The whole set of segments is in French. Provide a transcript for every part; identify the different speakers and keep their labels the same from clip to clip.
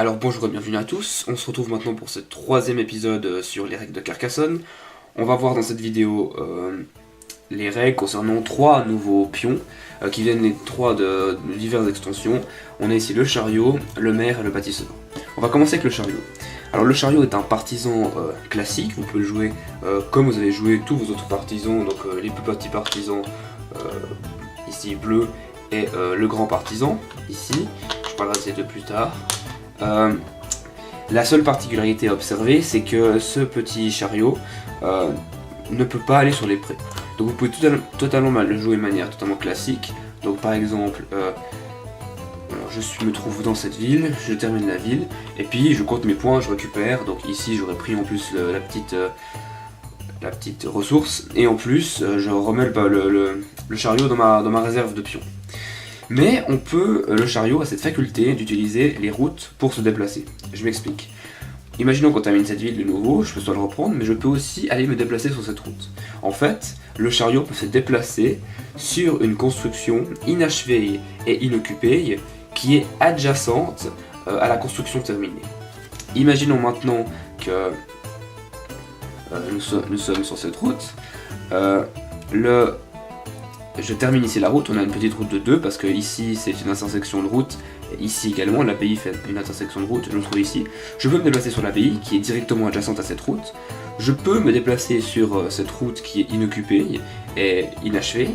Speaker 1: Alors bonjour et bienvenue à tous, on se retrouve maintenant pour ce troisième épisode sur les règles de Carcassonne. On va voir dans cette vidéo les règles concernant trois nouveaux pions qui viennent les trois de diverses extensions. On a ici le chariot, le maire et le bâtisseur. On va commencer avec le chariot. Alors le chariot est un partisan classique, vous pouvez le jouer comme vous avez joué tous vos autres partisans, donc les plus petits partisans ici bleu et le grand partisan ici. Je parlerai de ces deux plus tard. La seule particularité à observer, c'est que ce petit chariot ne peut pas aller sur les prés. Donc vous pouvez totalement le jouer de manière totalement classique. Donc par exemple, me trouve dans cette ville, je termine la ville, et puis je compte mes points, je récupère. Donc ici j'aurais pris en plus la petite ressource, et en plus je remets le chariot dans ma réserve de pions. Mais le chariot a cette faculté d'utiliser les routes pour se déplacer. Je m'explique. Imaginons qu'on termine cette ville de nouveau, je peux soit le reprendre, mais je peux aussi aller me déplacer sur cette route. En fait, le chariot peut se déplacer sur une construction inachevée et inoccupée qui est adjacente à la construction terminée. Imaginons maintenant que nous sommes sur cette route. Je termine ici la route, on a une petite route de 2 parce que ici c'est une intersection de route, et ici également l'abbaye fait une intersection de route, je le trouve ici. Je peux me déplacer sur l'abbaye qui est directement adjacente à cette route. Je peux me déplacer sur cette route qui est inoccupée et inachevée.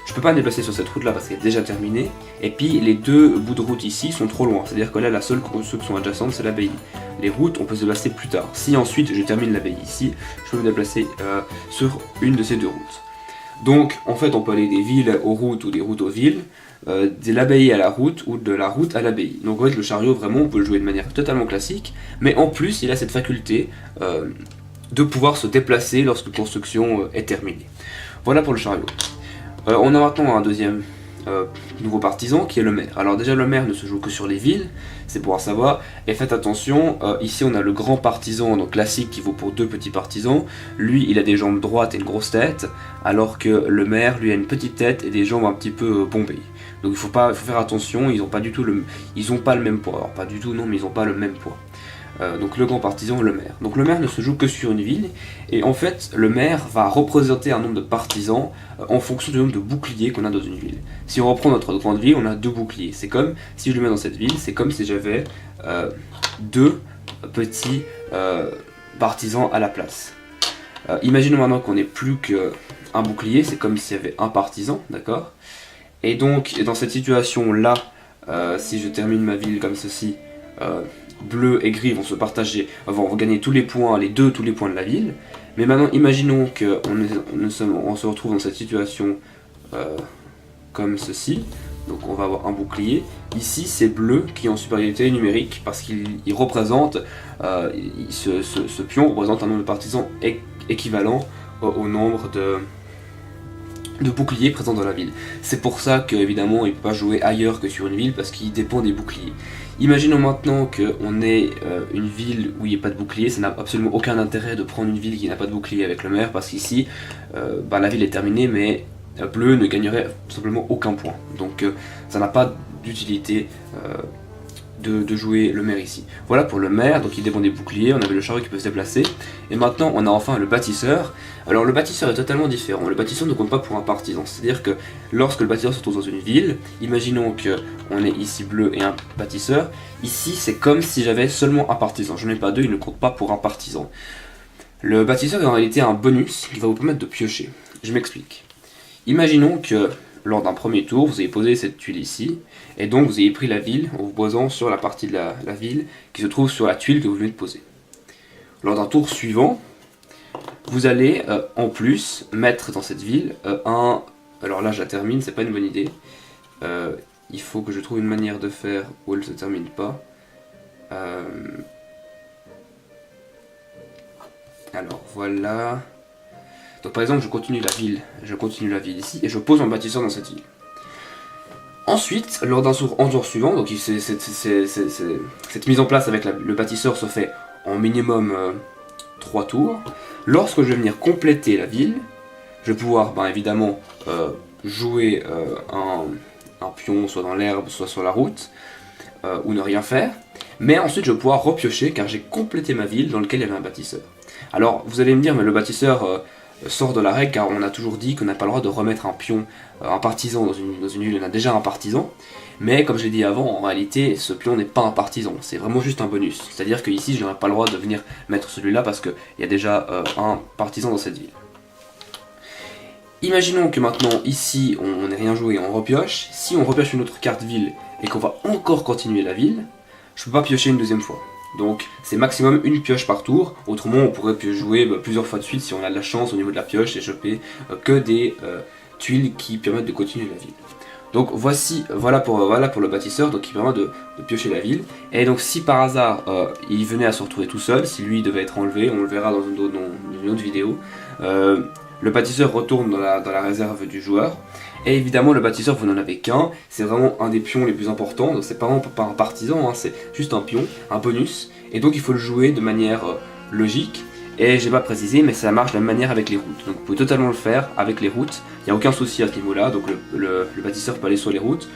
Speaker 1: Je peux pas me déplacer sur cette route là parce qu'elle est déjà terminée. Et puis les deux bouts de route ici sont trop loin, c'est à dire que là la seule construction adjacente c'est l'abbaye. Les routes on peut se déplacer plus tard. Si ensuite je termine l'abbaye ici, je peux me déplacer sur une de ces deux routes. Donc en fait on peut aller des villes aux routes ou des routes aux villes, de l'abbaye à la route ou de la route à l'abbaye. Donc en fait le chariot vraiment on peut le jouer de manière totalement classique, mais en plus il a cette faculté de pouvoir se déplacer lorsque la construction est terminée. Voilà pour le chariot. On a maintenant un deuxième nouveau partisan qui est le maire. Alors déjà le maire ne se joue que sur les villes, c'est pour savoir, et faites attention, ici on a le grand partisan donc classique qui vaut pour deux petits partisans. Lui il a des jambes droites et une grosse tête, alors que le maire lui a une petite tête et des jambes un petit peu bombées. Donc il faut faire attention, ils ont pas le même poids. Alors pas du tout non, mais ils ont pas le même poids. Donc le grand partisan, le maire. Donc le maire ne se joue que sur une ville, et en fait le maire va représenter un nombre de partisans en fonction du nombre de boucliers qu'on a dans une ville. Si on reprend notre grande ville, on a 2 boucliers. C'est comme, si je le mets dans cette ville, c'est comme si j'avais 2 petits partisans à la place. Imaginons maintenant qu'on n'ait plus qu'un bouclier, c'est comme s'il y avait un partisan, d'accord? Et donc dans cette situation là, si je termine ma ville comme ceci, bleu et gris vont se partager, vont gagner tous les points de la ville. Mais maintenant imaginons qu'on se retrouve dans cette situation comme ceci. Donc on va avoir un bouclier. Ici c'est bleu qui est en supériorité numérique parce qu'il représente, ce pion représente un nombre de partisans équivalent au nombre de boucliers présents dans la ville. C'est pour ça qu'évidemment il ne peut pas jouer ailleurs que sur une ville parce qu'il dépend des boucliers. Imaginons maintenant qu'on ait une ville où il n'y a pas de bouclier, ça n'a absolument aucun intérêt de prendre une ville qui n'a pas de bouclier avec le maire parce qu'ici la ville est terminée mais bleu ne gagnerait tout simplement aucun point. Donc ça n'a pas d'utilité de jouer le maire ici. Voilà pour le maire, donc il dépend des boucliers, on avait le chariot qui peut se déplacer, et maintenant on a enfin le bâtisseur. Alors le bâtisseur est totalement différent, le bâtisseur ne compte pas pour un partisan, c'est-à-dire que lorsque le bâtisseur se trouve dans une ville, imaginons qu'on est ici bleu et un bâtisseur, ici c'est comme si j'avais seulement un partisan, je n'en ai pas deux, il ne compte pas pour un partisan. Le bâtisseur est en réalité un bonus qui va vous permettre de piocher, je m'explique. Imaginons que lors d'un premier tour, vous avez posé cette tuile ici, et donc vous avez pris la ville en vous posant sur la partie de la ville qui se trouve sur la tuile que vous venez de poser. Lors d'un tour suivant, vous allez en plus mettre dans cette ville alors là je la termine, c'est pas une bonne idée. Il faut que je trouve une manière de faire où elle ne se termine pas. Alors voilà. Donc par exemple je continue la ville ici et je pose un bâtisseur dans cette ville. Ensuite, lors d'un tour suivant, donc cette mise en place avec le bâtisseur se fait en minimum 3 tours. Lorsque je vais venir compléter la ville, je vais pouvoir évidemment jouer un pion soit dans l'herbe soit sur la route. ou ne rien faire, mais ensuite je vais pouvoir repiocher car j'ai complété ma ville dans laquelle il y avait un bâtisseur. Alors vous allez me dire, mais le bâtisseur sort de la règle car on a toujours dit qu'on n'a pas le droit de remettre un pion, un partisan dans une ville, on a déjà un partisan, mais comme je l'ai dit avant, en réalité ce pion n'est pas un partisan, c'est vraiment juste un bonus, c'est-à-dire que ici je n'aurai pas le droit de venir mettre celui-là parce qu'il y a déjà un partisan dans cette ville. Imaginons que maintenant ici on n'ait rien joué et on repioche, si on repioche une autre carte ville et qu'on va encore continuer la ville, je peux pas piocher une deuxième fois. Donc c'est maximum une pioche par tour, autrement on pourrait jouer plusieurs fois de suite si on a de la chance au niveau de la pioche et choper que des tuiles qui permettent de continuer la ville. Donc voilà pour le bâtisseur, donc qui permet de piocher la ville. Et donc si par hasard il venait à se retrouver tout seul, si lui devait être enlevé, on le verra dans une autre vidéo, le bâtisseur retourne dans la réserve du joueur. Et évidemment le bâtisseur vous n'en avez qu'un, c'est vraiment un des pions les plus importants, donc c'est pas vraiment pas un partisan, hein, c'est juste un pion, un bonus. Et donc il faut le jouer de manière logique. Et j'ai pas précisé, mais ça marche de la même manière avec les routes. Donc vous pouvez totalement le faire avec les routes, il n'y a aucun souci à ce niveau-là. Donc le bâtisseur peut aller sur les routes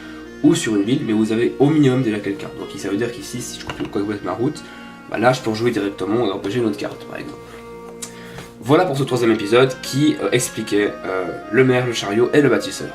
Speaker 1: ou sur une ville, mais vous avez au minimum déjà quelqu'un. Donc ça veut dire qu'ici, si je complète ma route, bah là je peux jouer directement et empêcher une autre carte par exemple. Voilà pour ce troisième épisode qui expliquait le maire, le chariot et le bâtisseur.